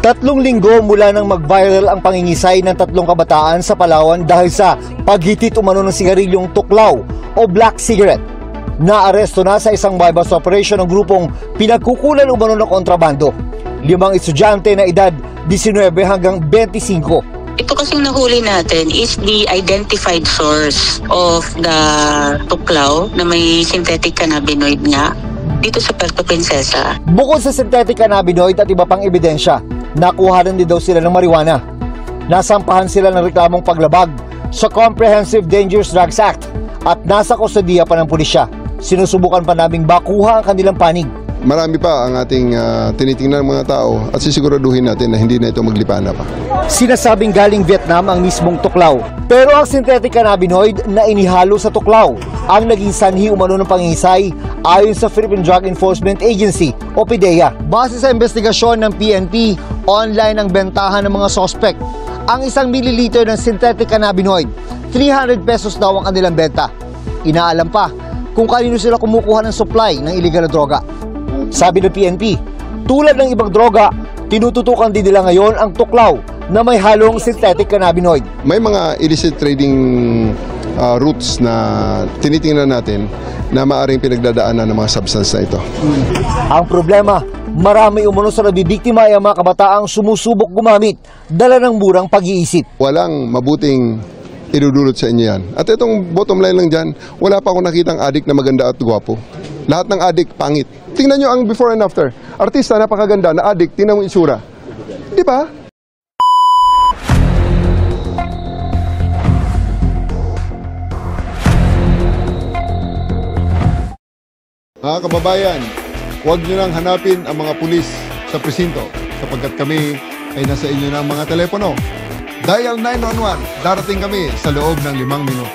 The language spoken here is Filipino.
3 linggo mula nang mag-viral ang pangingisay ng 3 kabataan sa Palawan dahil sa paghitit umano ng sigarilyong tuklaw o black cigarette. Naaresto na sa isang bypass operation ng grupong pinagkukulan umano ng kontrabando. 5 estudyante na edad 19 hanggang 25. Ito kasing nahuli natin is the identified source of the tuklaw na may synthetic cannabinoid nga dito sa Puerto Princesa. Bukod sa synthetic cannabinoid at iba pang ebidensya, nakuha rin din daw sila ng marijuana. Nasampahan sila ng reklamong paglabag sa Comprehensive Dangerous Drugs Act at nasa kustodiya pa ng pulisya. Sinusubukan pa naming bakuha ang kanilang panig. Marami pa ang ating tinitingnan ng mga tao at sisiguraduhin natin na hindi na ito maglipana pa. Sinasabing galing Vietnam ang mismong tuklaw. Pero ang synthetic cannabinoid na inihalo sa tuklaw ang naging sanhi umano ng pangingisay ayon sa Philippine Drug Enforcement Agency o PDEA. Base sa investigasyon ng PNP, online ang bentahan ng mga sospek. Ang 1 mililiter ng synthetic cannabinoid, 300 pesos daw ang kanilang benta. Inaalam pa kung kanino sila kumukuha ng supply ng illegal na droga. Sabi ng PNP, tulad ng ibang droga, tinututukan din nila ngayon ang tuklaw na may halong synthetic cannabinoid. May mga illicit trading routes na tinitingnan natin na maaring pinagdadaanan ng mga substance na ito. Ang problema, marami umano sa nabibiktima ay ang mga kabataang sumusubok gumamit, dala ng murang pag-iisip. Walang mabuting idudulot sa inyo yan. At itong bottom line lang dyan, wala pa akong nakitang adik na maganda at gwapo. Lahat ng adik, pangit. Tingnan nyo ang before and after. Artista, napakaganda, na adik, tingnan mo itsura. Di ba? Mga kababayan, huwag nyo nang hanapin ang mga pulis sa presinto sapagkat kami ay nasa inyo ng mga telepono. Dial 911, darating kami sa loob ng 5 minuto.